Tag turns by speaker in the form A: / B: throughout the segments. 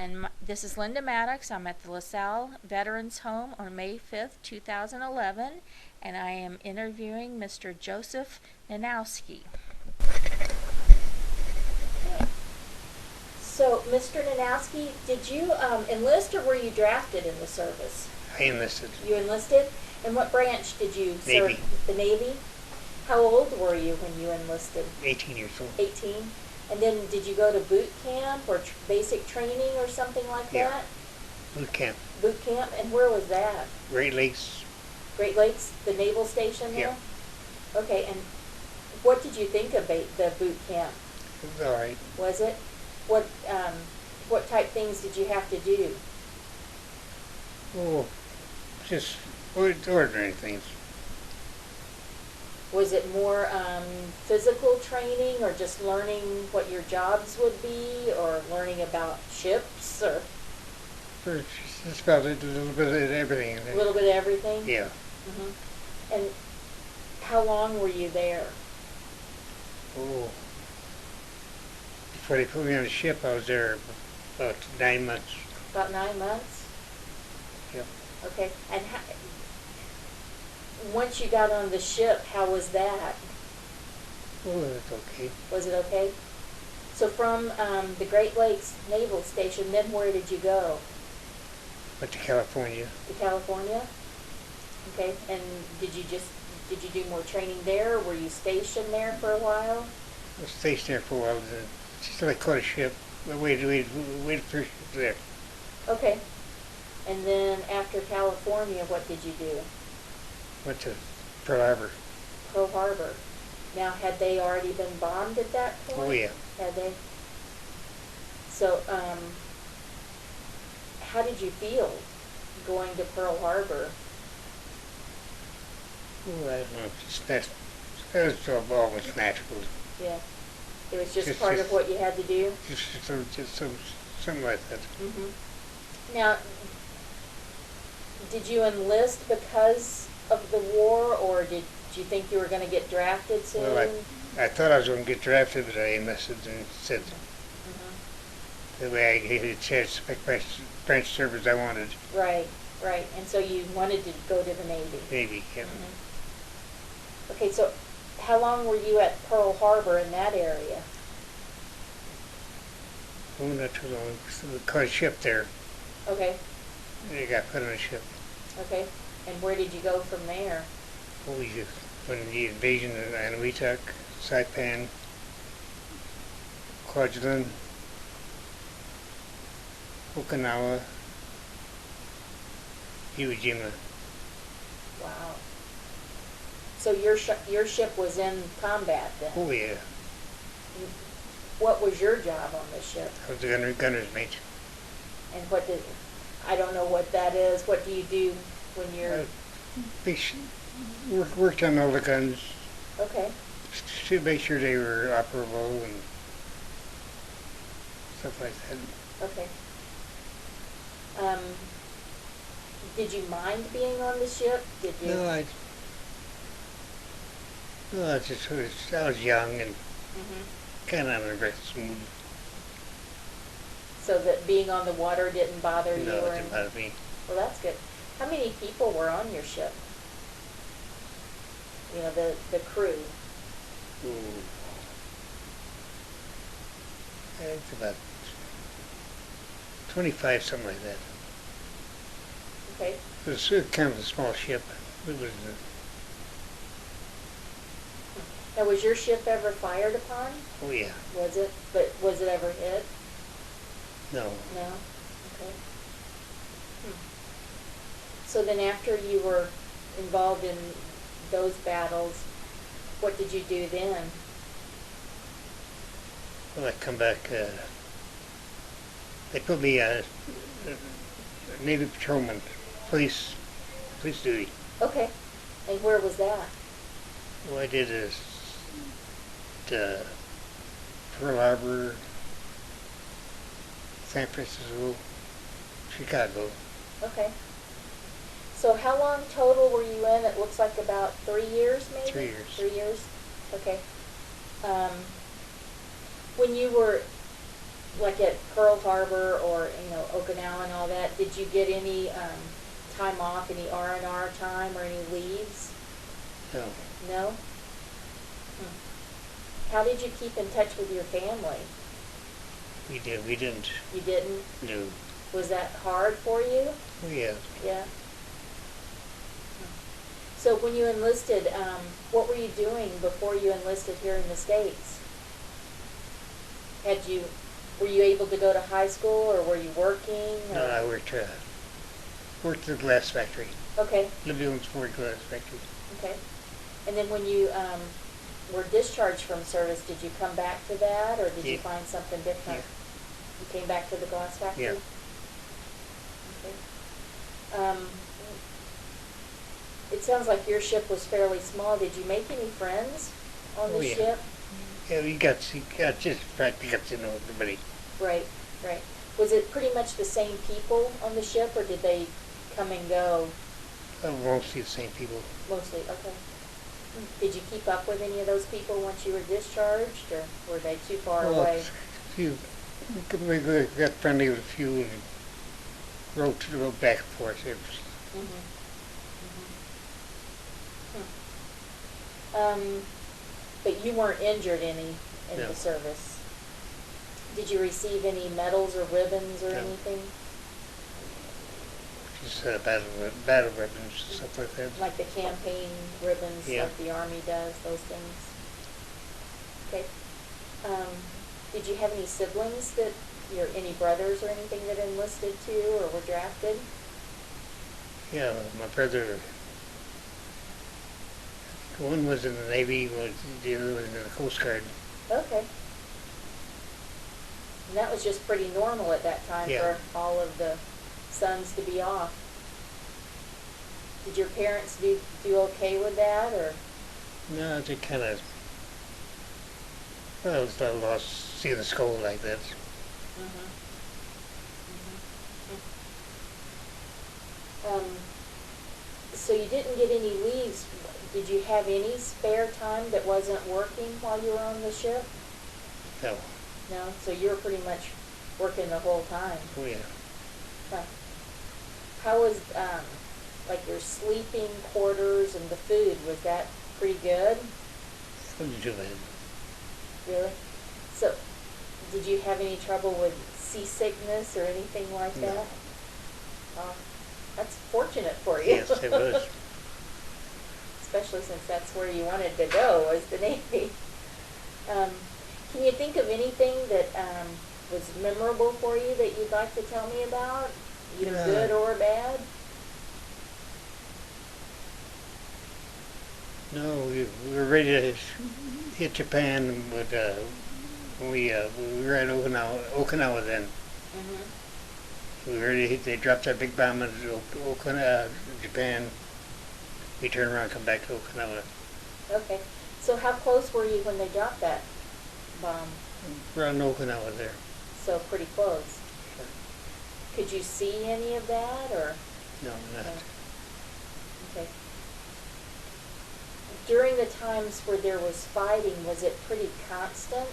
A: And this is Linda Maddox. I'm at the LaSalle Veterans Home on May 5th, 2011, and I am interviewing Mr. Joseph Nanouski. So, Mr. Nanouski, did you enlist or were you drafted in the service?
B: I enlisted.
A: You enlisted? And what branch did you
B: Navy.
A: serve? The Navy? How old were you when you enlisted?
B: 18 years old.
A: 18? And then did you go to boot camp or basic training or something like that?
B: Boot camp.
A: Boot camp? And where was that?
B: Great Lakes.
A: Great Lakes, the naval station there?
B: Yeah.
A: Okay, and what did you think of the boot camp?
B: It was all right.
A: Was it? What type things did you have to do?
B: Oh, just ordinary things.
A: Was it more physical training or just learning what your jobs would be or learning about ships or?
B: Just about a little bit of everything.
A: A little bit of everything?
B: Yeah.
A: Mm-hmm. And how long were you there?
B: Oh, before they put me on the ship, I was there about 9 months.
A: About 9 months?
B: Yep.
A: Okay. And once you got on the ship, how was that?
B: Oh, that's okay.
A: Was it okay? So from the Great Lakes Naval Station, then where did you go?
B: Went to California.
A: To California? Okay. And did you do more training there, or were you stationed there for a while?
B: I was stationed there for a while. Until I caught a ship. I waited for a ship there.
A: Okay. And then after California, what did you do?
B: Went to Pearl Harbor.
A: Pearl Harbor. Now, had they already been bombed at that point?
B: Oh, yeah.
A: Had they? So, how did you feel going to Pearl Harbor?
B: Oh, I don't know. That was almost natural.
A: Yeah. It was just part of what you had to do?
B: Just something like that.
A: Mm-hmm. Now, did you enlist because of the war, or did you think you were going to get drafted soon?
B: Well, I thought I was going to get drafted, but I enlisted and said that way I had a chance to pick my branch service I wanted.
A: Right, right. And so you wanted to go to the Navy?
B: Navy, yeah.
A: Mm-hmm. Okay, so how long were you at Pearl Harbor in that area?
B: Oh, not too long. So we caught a ship there.
A: Okay.
B: And I got put on a ship.
A: Okay. And where did you go from there?
B: Oh, when the invasion of Nanouski, Saipan, Kwajalein, Okinawa, Iwo Jima.
A: Wow. So your ship was in combat then?
B: Oh, yeah.
A: What was your job on the ship?
B: I was the gunner's mate.
A: And I don't know what that is. What do you do when you're...
B: Worked on all the guns.
A: Okay.
B: To make sure they were operable and stuff like that.
A: Okay. Did you mind being on the ship? Did you?
B: No, I was young and kind of in a restless mood.
A: So that being on the water didn't bother you?
B: No,
A: or
B: it didn't bother me.
A: Well, that's good. How many people were on your ship? You know, the crew.
B: Ooh. It's about 25, something like that.
A: Okay.
B: It was kind of a small ship. It was.
A: Now, was your ship ever fired upon?
B: Oh, yeah.
A: Was it? But was it ever hit?
B: No.
A: No? Okay. So then after you were involved in those battles, what did you do then?
B: Well, I come back. They put me a Navy patrolman, police duty.
A: Okay. And where was that?
B: What I did is Pearl Harbor, San Francisco, Chicago.
A: Okay. So how long total were you in? It looks like about 3 years, maybe?
B: 3 years.
A: 3 years? Okay. When you were like at Pearl Harbor or, Okinawa and all that, did you get any time off, any R&R time or any leaves?
B: No,
A: No? Hmm. How did you keep in touch with your family?
B: we didn't.
A: You didn't?
B: No.
A: Was that hard for you?
B: Oh, yeah.
A: Yeah. So when you enlisted, what were you doing before you enlisted here in the States? Were you able to go to high school, or were you working? Or?
B: No, I worked at the glass factory.
A: Okay.
B: Lived on Ford glass factory.
A: Okay. And then when you were discharged from service, did you come back to that, or did you find something different?
B: Yeah.
A: You came back to the glass factory?
B: Yeah.
A: Okay. It sounds like your ship was fairly small. Did you make any friends on the
B: yeah.
A: ship?
B: Yeah, you got just practically got to know everybody.
A: Right, right. Was it pretty much the same people on the ship, or did they come and go?
B: Mostly the same people.
A: Mostly, okay. Did you keep up with any of those people once you were discharged, or were they too far away?
B: We got friendly with a few and wrote back and forth. It was,
A: But you weren't injured any in
B: No.
A: the service. Did you receive any medals or ribbons or
B: No.
A: anything?
B: just battle ribbons and stuff like that.
A: Like the campaign ribbons,
B: Yeah.
A: like the Army does, those things? Okay. Did you have any siblings any brothers or anything that enlisted too or were drafted?
B: Yeah, my brother, one was in the Navy, the other was in the Coast Guard.
A: Okay. And that was just pretty normal at that time
B: Yeah.
A: for all of the sons to be off. Did your parents do okay with that, or?
B: No, they kind of, well, it was a loss seeing the skull like that.
A: So you didn't get any leaves. Did you have any spare time that wasn't working while you were on the ship?
B: No.
A: No? So you were pretty much working the whole time?
B: Oh, yeah.
A: Huh. How was, like your sleeping quarters and the food, was that pretty good?
B: Wasn't too bad.
A: Really? So, did you have any trouble with seasickness or anything like
B: No.
A: that? Oh, that's fortunate for you.
B: Yes, it was.
A: Especially since that's where you wanted to go, was the Navy. Can you think of anything that was memorable for you that you'd like to tell me about? Either good or bad?
B: No, we were ready to hit Japan with, when we were at Okinawa then. We were ready to hit, they dropped that big bomb in Okinawa, Japan. We turned around and come back to Okinawa.
A: Okay. So how close were you when they dropped that bomb?
B: Around Okinawa there.
A: So pretty close.
B: Sure.
A: Could you see any of that, or?
B: No, not.
A: No. Okay. During the times where there was fighting, was it pretty constant?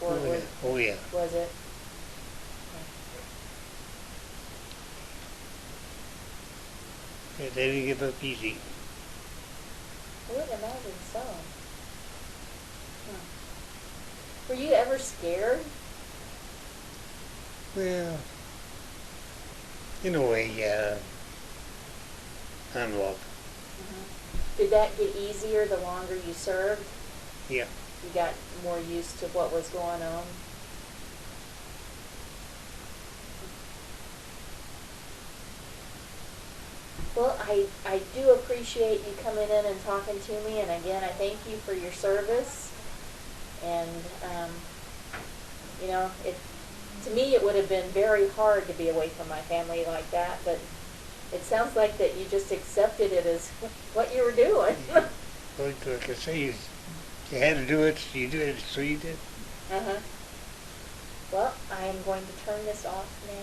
A: Or
B: Oh, yeah.
A: Was it?
B: Yeah, they didn't give up easy.
A: I would imagine so. Were you ever scared?
B: Well, in a way, yeah. Unlocked.
A: Did that get easier the longer you served?
B: Yeah.
A: You got more used to what was going on? Well, I do appreciate you coming in and talking to me, and again, I thank you for your service. And, to me, it would have been very hard to be away from my family like that, but it sounds like that you just accepted it as what you were doing.
B: Well, like I say, you had to do it, you did it, so you did.
A: Well, I am going to turn this off now.